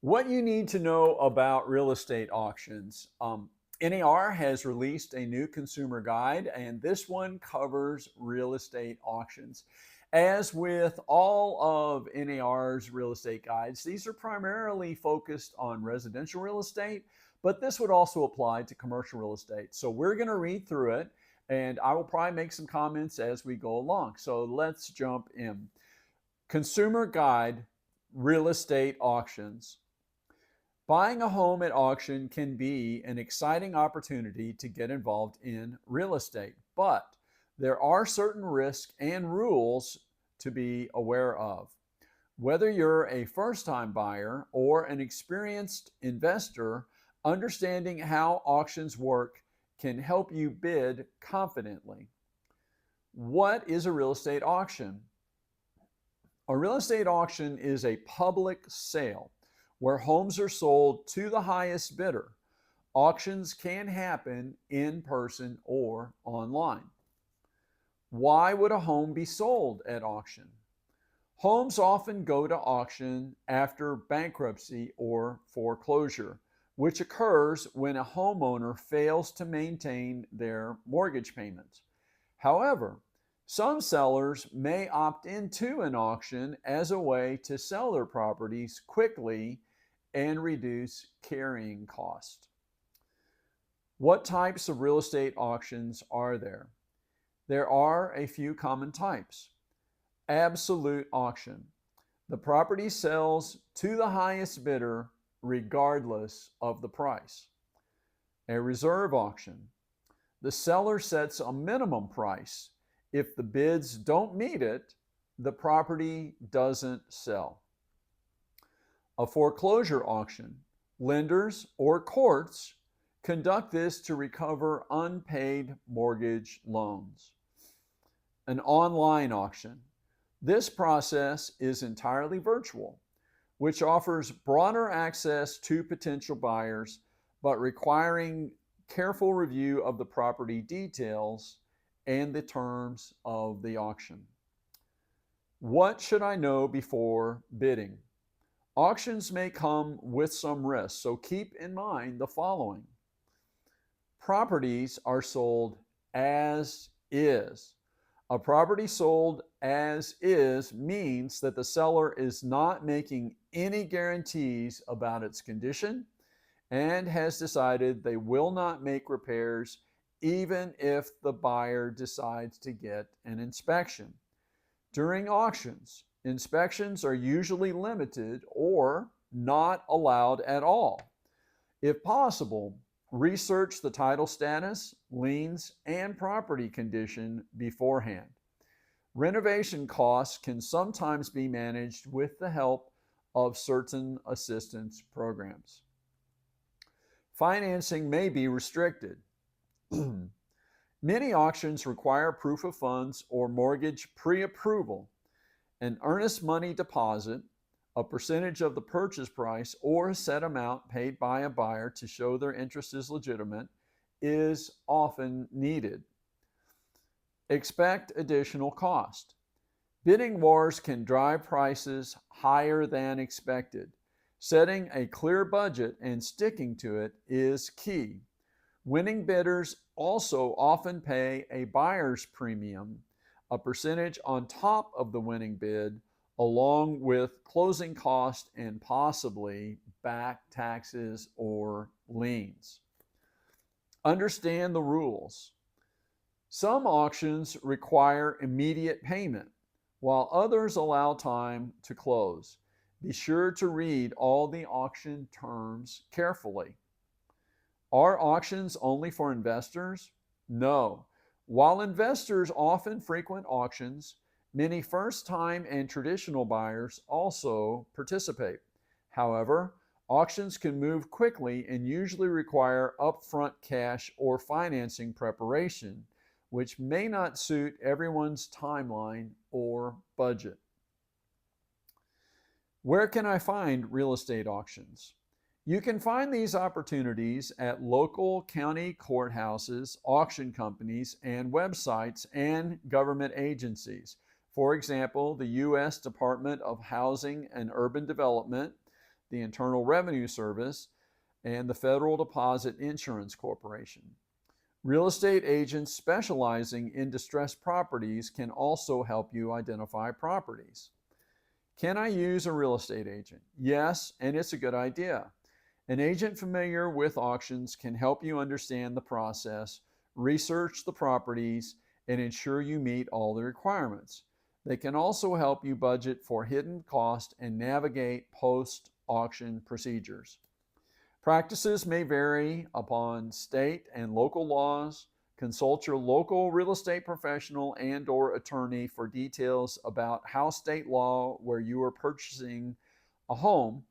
What you need to know about real estate auctions. NAR has released a new consumer guide, and this one covers real estate auctions. As with all of NAR's real estate guides, these are primarily focused on residential real estate, but this would also apply to commercial real estate. So we're going to read through it, and I will probably make some comments as we go along. So let's jump in. Consumer Guide, Real Estate Auctions. Buying a home at auction can be an exciting opportunity to get involved in real estate, but there are certain risks and rules to be aware of. Whether you're a first time buyer or an experienced investor, understanding how auctions work can help you bid confidently. What is a real estate auction? A real estate auction is a public sale where homes are sold to the highest bidder. Auctions can happen in person or online. Why would a home be sold at auction? Homes often go to auction after bankruptcy or foreclosure, which occurs when a homeowner fails to maintain their mortgage payments. However, some sellers may opt into an auction as a way to sell their properties quickly and reduce carrying cost. What types of real estate auctions are there? There are a few common types. Absolute auction. The property sells to the highest bidder regardless of the price. A reserve auction. The seller sets a minimum price. If the bids don't meet it, the property doesn't sell. A foreclosure auction. Lenders or courts conduct this to recover unpaid mortgage loans. An online auction. This process is entirely virtual, which offers broader access to potential buyers, but requiring careful review of the property details and the terms of the auction. What should I know before bidding? Auctions may come with some risks, so keep in mind the following. Properties are sold as is. A property sold as is means that the seller is not making any guarantees about its condition and has decided they will not make repairs even if the buyer decides to get an inspection. During auctions, inspections are usually limited or not allowed at all. If possible, research the title status, liens, and property condition beforehand. Renovation costs can sometimes be managed with the help of certain assistance programs. Financing may be restricted. Many auctions require proof of funds or mortgage pre-approval, an earnest money deposit, a percentage of the purchase price, or a set amount paid by a buyer to show their interest is legitimate is often needed. Expect additional cost. Bidding wars can drive prices higher than expected. Setting a clear budget and sticking to it is key. Winning bidders also often pay a buyer's premium, a percentage on top of the winning bid, along with closing costs and possibly back taxes or liens. Understand the rules. Some auctions require immediate payment, while others allow time to close. Be sure to read all the auction terms carefully. Are auctions only for investors? No. While investors often frequent auctions, many first-time and traditional buyers also participate. However, auctions can move quickly and usually require upfront cash or financing preparation, which may not suit everyone's timeline or budget. Where can I find real estate auctions? You can find these opportunities at local county courthouses, auction companies, and websites and government agencies. For example, the U.S. Department of Housing and Urban Development, the Internal Revenue Service, and the Federal Deposit Insurance Corporation. Real estate agents specializing in distressed properties can also help you identify properties. Can I use a real estate agent? Yes, and it's a good idea. An agent familiar with auctions can help you understand the process, research the properties, and ensure you meet all the requirements. They can also help you budget for hidden costs and navigate post-auction procedures. Practices may vary upon state and local laws. Consult your local real estate professional and/or attorney for details about how state law where you are purchasing a home.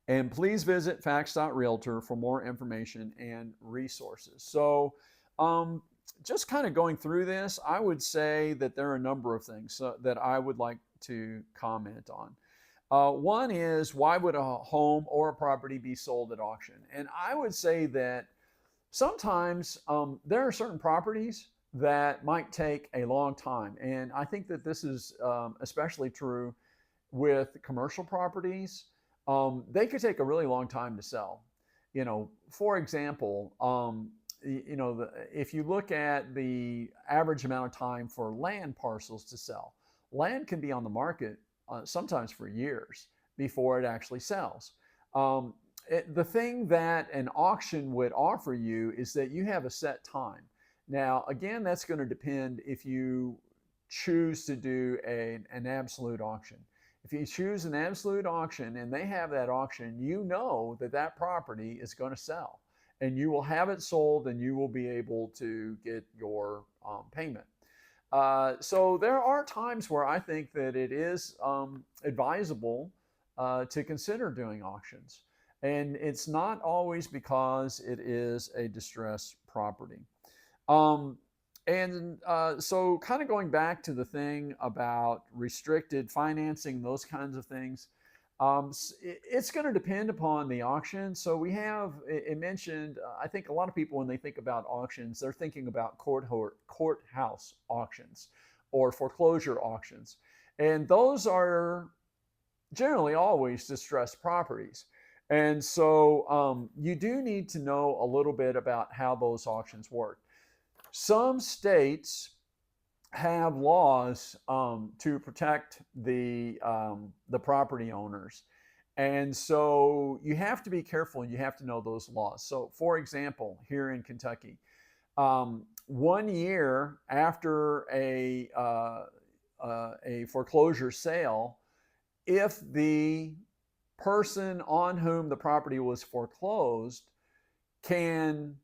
And please visit facts.realtor for more information and resources. So, just kind of going through this, I would say that there are a number of things that I would like to comment on. One is, why would a home or a property be sold at auction? And I would say that sometimes there are certain properties that might take a long time. And I think that this is especially true with commercial properties. They could take a really long time to sell. For example, if you look at the average amount of time for land parcels to sell, land can be on the market sometimes for years before it actually sells. The thing that an auction would offer you is that you have a set time. Now, again, that's going to depend if you choose to do an absolute auction. If you choose an absolute auction and they have that auction, you know that that property is going to sell and you will have it sold and you will be able to get your payment. So there are times where I think that it is advisable to consider doing auctions. And it's not always because it is a distressed property. So kind of going back to the thing about restricted financing, those kinds of things, it's going to depend upon the auction. So we have, it mentioned, I think a lot of people, when they think about auctions, they're thinking about courthouse auctions or foreclosure auctions. And those are generally always distressed properties. And so you do need to know a little bit about how those auctions work. Some states have laws to protect the property owners, and so you have to be careful and you have to know those laws. So, for example, here in Kentucky, 1 year after a foreclosure sale, if the person on whom the property was foreclosed can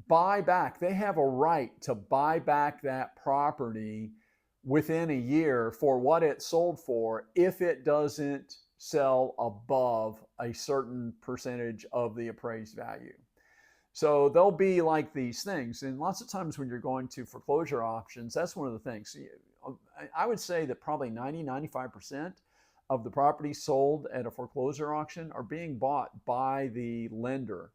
buy back, they have a right to buy back that property within a year for what it sold for if it doesn't sell above a certain percentage of the appraised value. So there'll be like these things. And lots of times when you're going to foreclosure options, that's one of the things. I would say that probably 95% of the properties sold at a foreclosure auction are being bought by the lender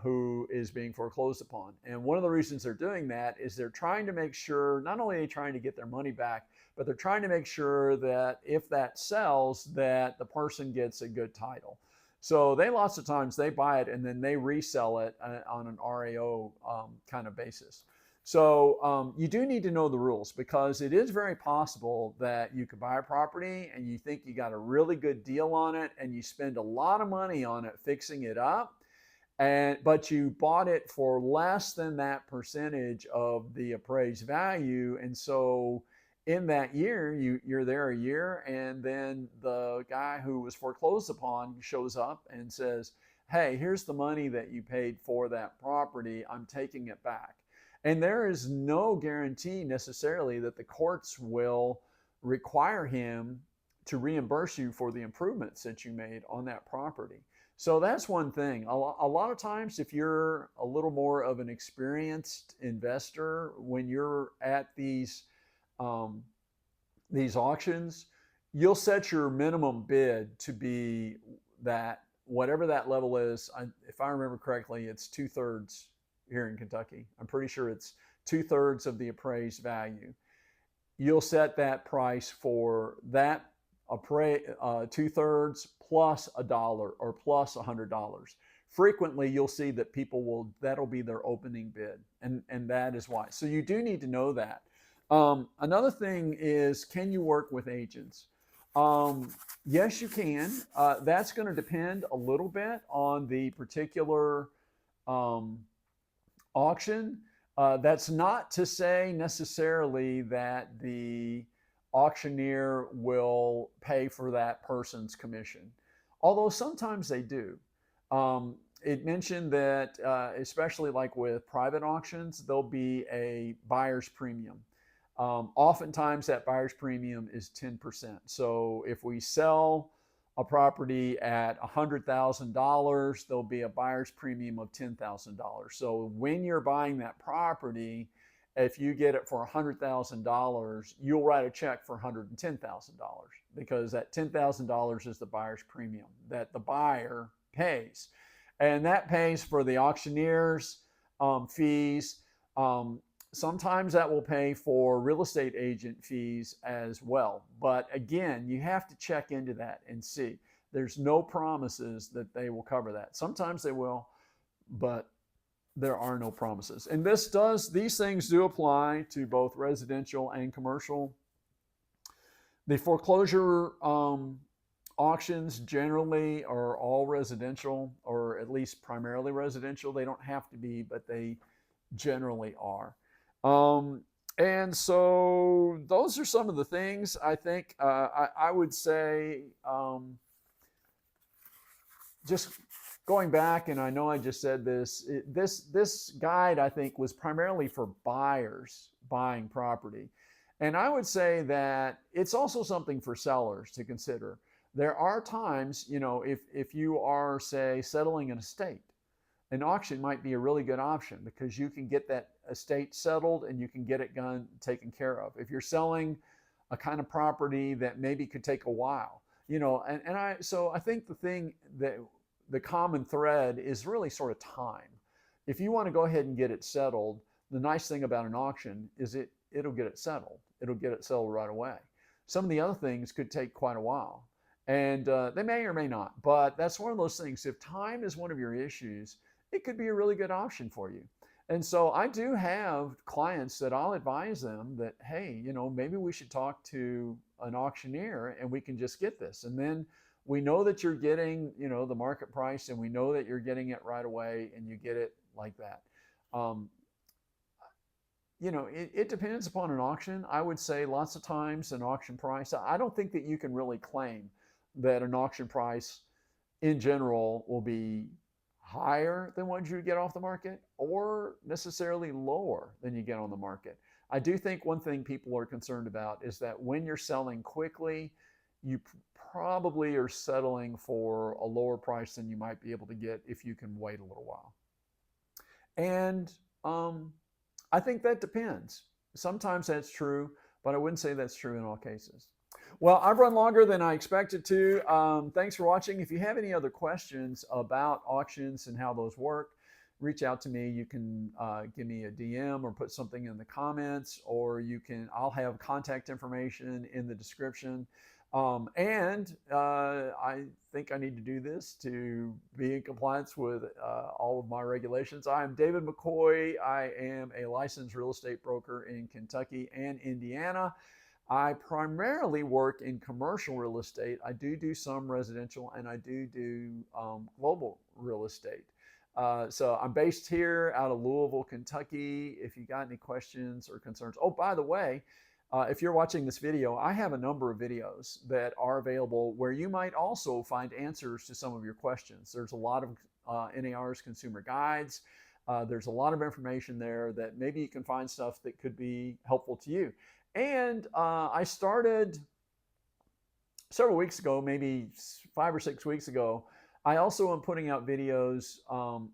who is being foreclosed upon. And one of the reasons they're doing that is they're trying to make sure, not only are they trying to get their money back, but they're trying to make sure that if that sells, that the person gets a good title. So they lots of times they buy it and then they resell it on an RAO kind of basis. So you do need to know the rules, because it is very possible that you could buy a property and you think you got a really good deal on it and you spend a lot of money on it fixing it up, but you bought it for less than that percentage of the appraised value. And so in that year, you're there a year, and then the guy who was foreclosed upon shows up and says, hey, here's the money that you paid for that property. I'm taking it back. And there is no guarantee necessarily that the courts will require him to reimburse you for the improvements that you made on that property. So that's one thing. A lot of times, if you're a little more of an experienced investor, when you're at these auctions, you'll set your minimum bid to be that, whatever that level is. If I remember correctly, it's 2/3 here in Kentucky. I'm pretty sure it's 2/3 of the appraised value. You'll set that price for that 2/3 plus $1 or plus $100. Frequently, you'll see that that'll be their opening bid, and that is why. So you do need to know that. Another thing is, can you work with agents? Yes, you can. That's going to depend a little bit on the particular um, auction. That's not to say necessarily that the auctioneer will pay for that person's commission, although sometimes they do. It mentioned that, especially like with private auctions, there'll be a buyer's premium. Oftentimes, that buyer's premium is 10%. So if we sell a property at $100,000, there'll be a buyer's premium of $10,000. So when you're buying that property, if you get it for $100,000, you'll write a check for $110,000 because that $10,000 is the buyer's premium that the buyer pays. And that pays for the auctioneer's fees. Sometimes that will pay for real estate agent fees as well. But again, you have to check into that and see. There's no promises that they will cover that. Sometimes they will, but there are no promises. And these things do apply to both residential and commercial. The foreclosure auctions generally are all residential, or at least primarily residential. They don't have to be, but they generally are. And so those are some of the things I think I would say. Just going back, and I know I just said this, this guide I think was primarily for buyers buying property. And I would say that it's also something for sellers to consider. There are times, if you are, say, settling an estate, an auction might be a really good option because you can get that estate settled and you can get it taken care of. If you're selling a kind of property that maybe could take a while, so I think the common thread is really sort of time. If you want to go ahead and get it settled, the nice thing about an auction is it'll get it settled. It'll get it settled right away. Some of the other things could take quite a while, and they may or may not, but that's one of those things. If time is one of your issues, it could be a really good option for you. And so I do have clients that I'll advise them that, hey, maybe we should talk to an auctioneer and we can just get this. And then we know that you're getting, the market price, and we know that you're getting it right away, and you get it like that. It depends upon an auction. I would say lots of times an auction price, I don't think that you can really claim that an auction price in general will be higher than what you get off the market or necessarily lower than you get on the market. I do think one thing people are concerned about is that when you're selling quickly, you probably are settling for a lower price than you might be able to get if you can wait a little while. And I think that depends. Sometimes that's true, but I wouldn't say that's true in all cases. Well, I've run longer than I expected to. Thanks for watching. If you have any other questions about auctions and how those work, reach out to me. You can give me a DM or put something in the comments, or I'll have contact information in the description. And I think I need to do this to be in compliance with all of my regulations. I'm David McCoy. I am a licensed real estate broker in Kentucky and Indiana. I primarily work in commercial real estate. I do some residential, and I do global real estate. So I'm based here out of Louisville, Kentucky. If you got any questions or concerns. Oh, by the way, if you're watching this video, I have a number of videos that are available where you might also find answers to some of your questions. There's a lot of NAR's consumer guides. There's a lot of information there that maybe you can find stuff that could be helpful to you. And I started several weeks ago, maybe 5 or 6 weeks ago. I also am putting out videos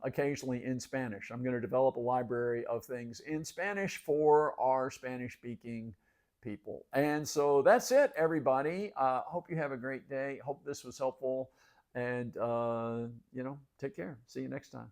occasionally in Spanish. I'm going to develop a library of things in Spanish for our Spanish-speaking people. And so that's it, everybody. Hope you have a great day. Hope this was helpful. And, take care. See you next time.